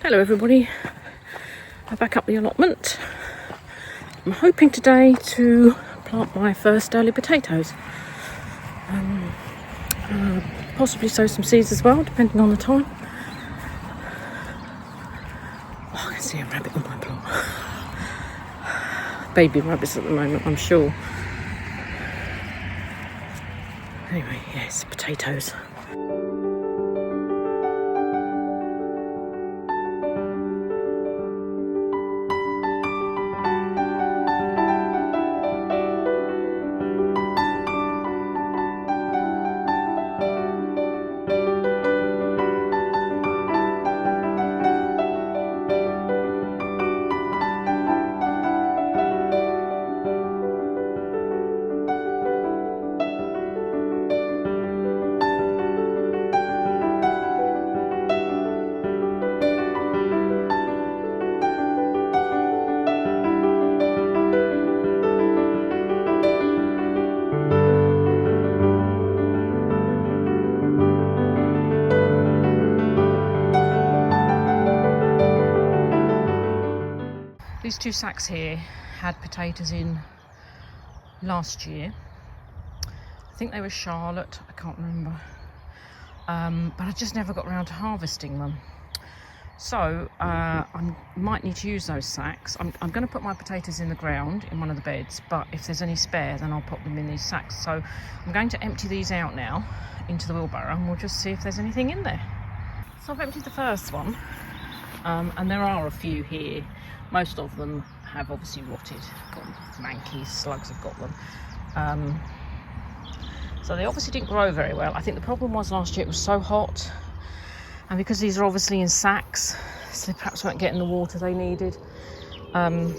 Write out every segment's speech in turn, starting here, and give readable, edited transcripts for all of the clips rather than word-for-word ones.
Hello everybody, I'm back up the allotment. I'm hoping today to plant my first early potatoes. Possibly sow some seeds as well, depending on the time. Oh, I can see a rabbit on my plot. Baby rabbits at the moment, I'm sure. Anyway, yes, potatoes. These two sacks here had potatoes in last year. I think they were Charlotte, I can't remember. But I just never got around to harvesting them. So I might need to use those sacks. I'm going to put my potatoes in the ground in one of the beds, but if there's any spare then I'll pop them in these sacks. So I'm going to empty these out now into the wheelbarrow and we'll just see if there's anything in there. So I've emptied the first one, and there are a few here. Most of them have obviously rotted, got mankies, slugs have got them. So they obviously didn't grow very well. I think the problem was last year it was so hot, and because these are obviously in sacks, so they perhaps weren't getting the water they needed. So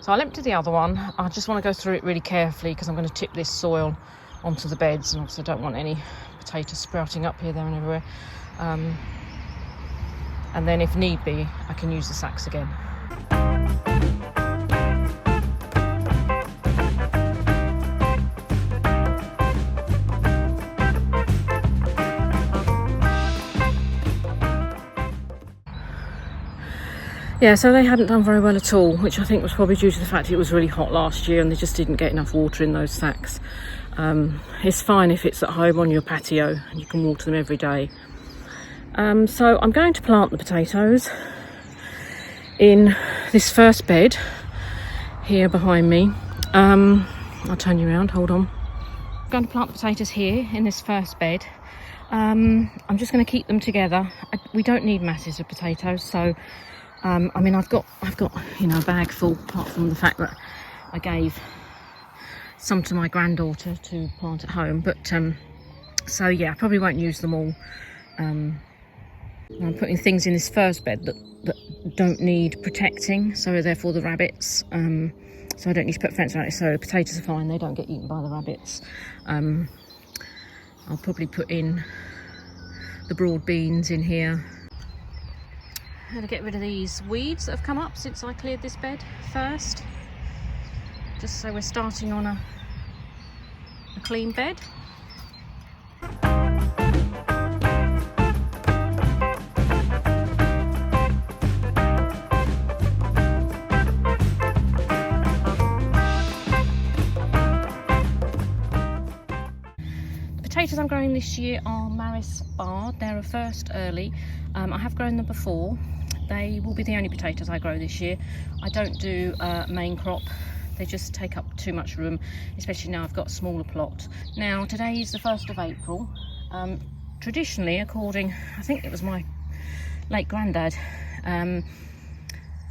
I'll empty the other one. I just want to go through it really carefully because I'm going to tip this soil onto the beds, and obviously I don't want any potatoes sprouting up here, there and everywhere. And then if need be, I can use the sacks again. Yeah, so they hadn't done very well at all, which I think was probably due to the fact it was really hot last year and they just didn't get enough water in those sacks. It's fine if it's at home on your patio and you can water them every day. So I'm going to plant the potatoes in this first bed here behind me. I'll turn you around, hold on. I'm going to plant the potatoes here in this first bed. I'm just going to keep them together. We don't need masses of potatoes, so I mean I've got you know, a bag full, apart from the fact that I gave some to my granddaughter to plant at home, but so yeah, I probably won't use them all. I'm putting things in this first bed that don't need protecting, so therefore the rabbits, so I don't need to put a fence around it, so the potatoes are fine, they don't get eaten by the rabbits. I'll probably put in the broad beans in here. I'm going to get rid of these weeds that have come up since I cleared this bed first, just so we're starting on a clean bed. Potatoes I'm growing this year are Maris Bard. They're a first early. I have grown them before. They will be the only potatoes I grow this year. I don't do main crop. They just take up too much room, especially now I've got a smaller plot. Now today is the 1st of April. Traditionally, according, I think it was my late granddad,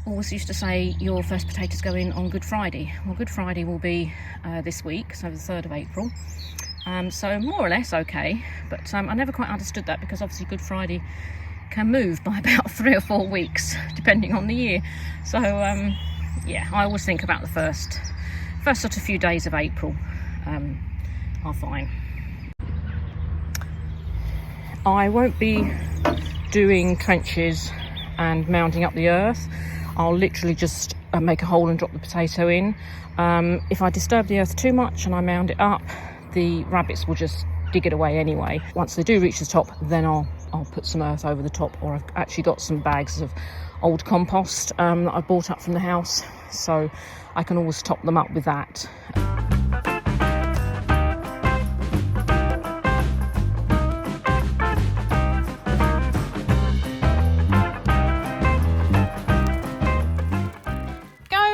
always used to say your first potatoes go in on Good Friday. Well, Good Friday will be this week, so the 3rd of April. So more or less okay, but I never quite understood that because obviously Good Friday can move by about 3 or 4 weeks depending on the year. So yeah, I always think about the first sort of few days of April are fine. I won't be doing trenches and mounding up the earth. I'll literally just make a hole and drop the potato in. If I disturb the earth too much and I mound it up, the rabbits will just dig it away anyway. Once they do reach the top, then I'll I'll put some earth over the top, or I've actually got some bags of old compost that I bought up from the house, so I can always top them up with that.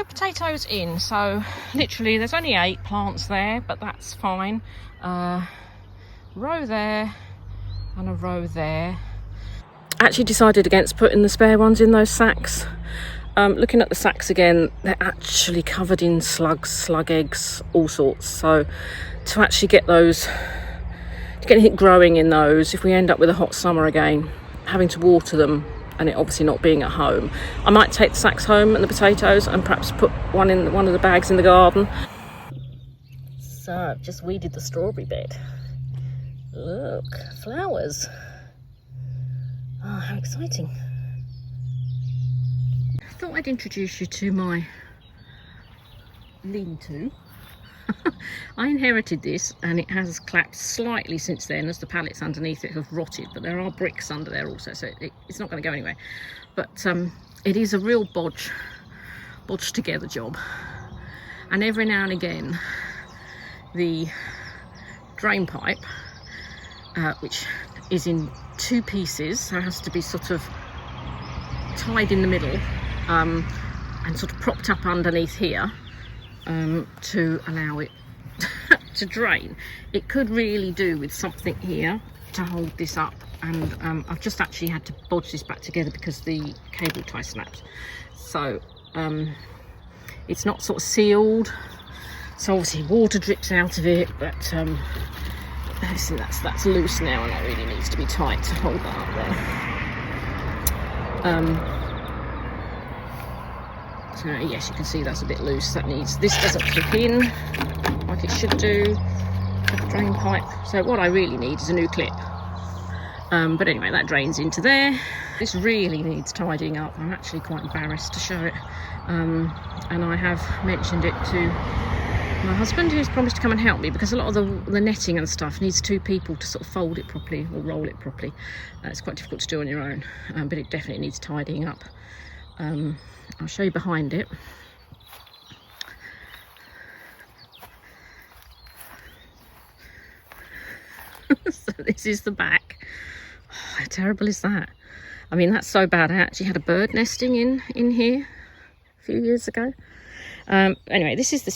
Potatoes in, so literally there's only 8 plants there, but that's fine. Row there and a row there. I actually decided against putting the spare ones in those sacks. Looking at the sacks again, they're actually covered in slugs, slug eggs, all sorts. So to actually get those, to get anything growing in those, if we end up with a hot summer again, having to water them, and it obviously not being at home, I might take the sacks home and the potatoes and perhaps put one in one of the bags in the garden. So I've just weeded the strawberry bed. Look, flowers. Oh, how exciting. I thought I'd introduce you to my lean-to. I inherited this and it has collapsed slightly since then as the pallets underneath it have rotted, but there are bricks under there also, so it's not going to go anywhere. But it is a real bodged together job, and every now and again the drain pipe, which is in 2 pieces, so it has to be sort of tied in the middle and sort of propped up underneath here to allow it to drain. It could really do with something here to hold this up, and I've just actually had to bodge this back together because the cable tie snapped. So it's not sort of sealed, so obviously water drips out of it, but see, that's loose now, and that really needs to be tight to hold that up there. So yes, you can see that's a bit loose. This doesn't clip in like it should do, the drain pipe. So what I really need is a new clip. But anyway, that drains into there. This really needs tidying up. I'm actually quite embarrassed to show it. And I have mentioned it to my husband, who's promised to come and help me, because a lot of the netting and stuff needs 2 people to sort of fold it properly or roll it properly. It's quite difficult to do on your own, but it definitely needs tidying up. I'll show you behind it. So this is the back. Oh, how terrible is that? I mean, that's so bad. I actually had a bird nesting in here a few years ago. Anyway, this is the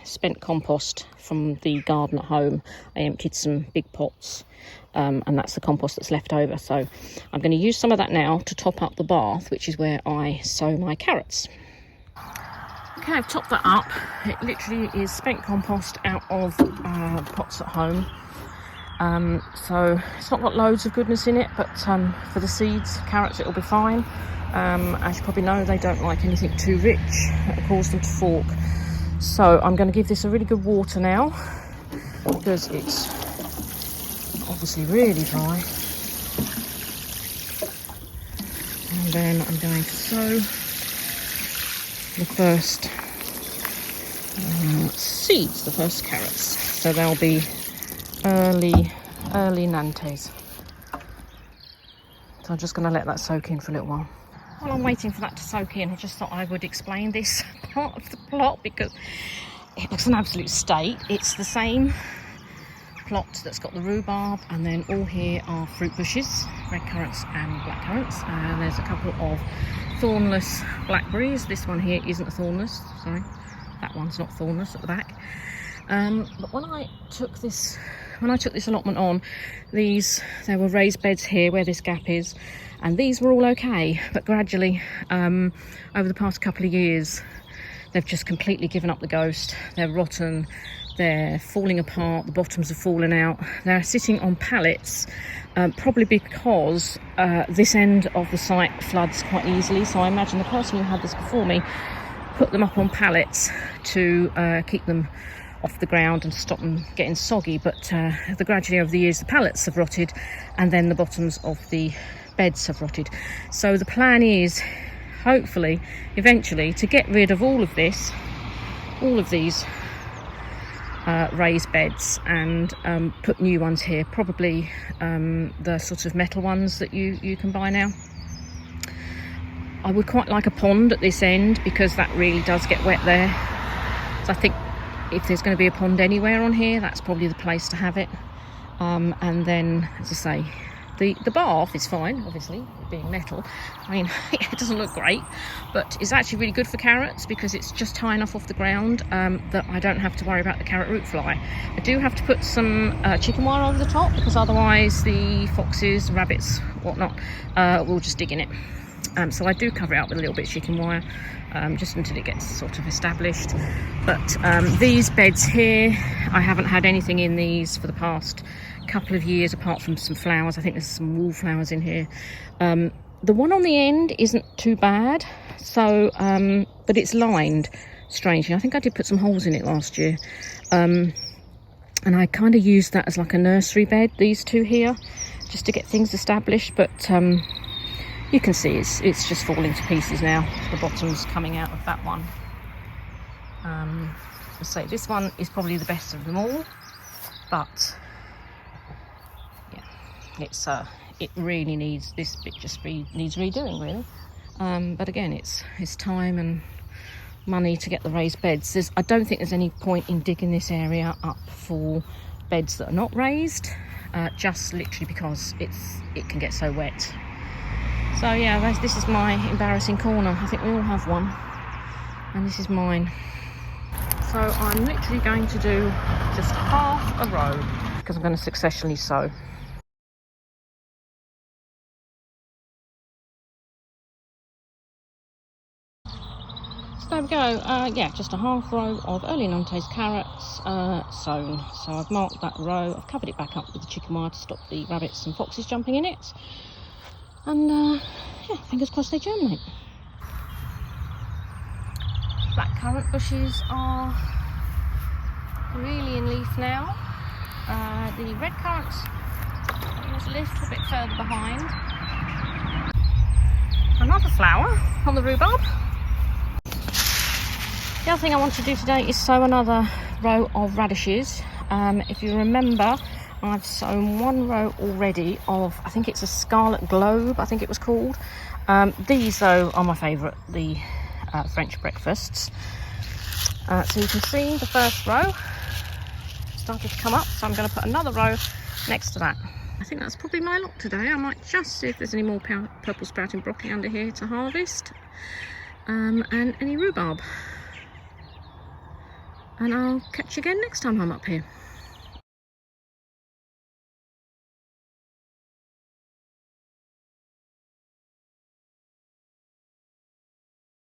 spent compost from the garden at home. I emptied some big pots, and that's the compost that's left over. So I'm going to use some of that now to top up the bath, which is where I sow my carrots. Okay, I've topped that up. It literally is spent compost out of pots at home. So it's not got loads of goodness in it, but for the seeds, carrots, it'll be fine. As you probably know, they don't like anything too rich. It'll cause them to fork. So I'm going to give this a really good water now, because it's obviously really dry. And then I'm going to sow the first seeds, the first carrots. So they'll be early Nantes. So I'm just going to let that soak in for a little while. While I'm waiting for that to soak in, I just thought I would explain this part of the plot, because it looks an absolute state. It's the same plot that's got the rhubarb, and then all here are fruit bushes, red currants and black currants, and there's a couple of thornless blackberries. This one here isn't a thornless, sorry, that one's not thornless at the back. But when I took this allotment on, there were raised beds here where this gap is, and these were all okay, but gradually over the past couple of years they've just completely given up the ghost. They're rotten, they're falling apart, the bottoms have fallen out, they're sitting on pallets, probably because this end of the site floods quite easily. So I imagine the person who had this before me put them up on pallets to keep them off the ground and stop them getting soggy, but gradually over the years the pallets have rotted, and then the bottoms of the beds have rotted. So the plan is, hopefully, eventually, to get rid of all of these raised beds and put new ones here, probably the sort of metal ones that you can buy now. I would quite like a pond at this end because that really does get wet there. So I think if there's going to be a pond anywhere on here, that's probably the place to have it. And then, as I say, the bath is fine, obviously, being metal. I mean, it doesn't look great, but it's actually really good for carrots because it's just high enough off the ground that I don't have to worry about the carrot root fly. I do have to put some chicken wire over the top because otherwise the foxes, rabbits, whatnot, will just dig in it. So I do cover it up with a little bit of chicken wire just until it gets sort of established. But these beds here, I haven't had anything in these for the past couple of years apart from some flowers. I think there's some wallflowers in here. The one on the end isn't too bad, so but it's lined strangely. I think I did put some holes in it last year, and I kind of used that as like a nursery bed, these two here, just to get things established. But you can see it's just falling to pieces now. The bottom's coming out of that one. So this one is probably the best of them all, but yeah, it really needs, this bit just needs redoing really. But again, it's time and money to get the raised beds. I don't think there's any point in digging this area up for beds that are not raised, just literally because it can get so wet. So yeah, this is my embarrassing corner. I think we all have one, and this is mine. So I'm literally going to do just half a row because I'm going to successionally sow. So there we go. Yeah, just a half row of early Nantes carrots sown. So I've marked that row. I've covered it back up with the chicken wire to stop the rabbits and foxes jumping in it. And yeah, fingers crossed they germinate. Black currant bushes are really in leaf now. The red currant was a little bit further behind. Another flower on the rhubarb. The other thing I want to do today is sow another row of radishes. If you remember, I've sown one row already of, I think it's a scarlet globe, I think it was called. These though are my favourite, the French breakfasts. So you can see the first row started to come up, so I'm going to put another row next to that. I think that's probably my lot today. I might just see if there's any more purple sprouting broccoli under here to harvest, and any rhubarb. And I'll catch you again next time I'm up here.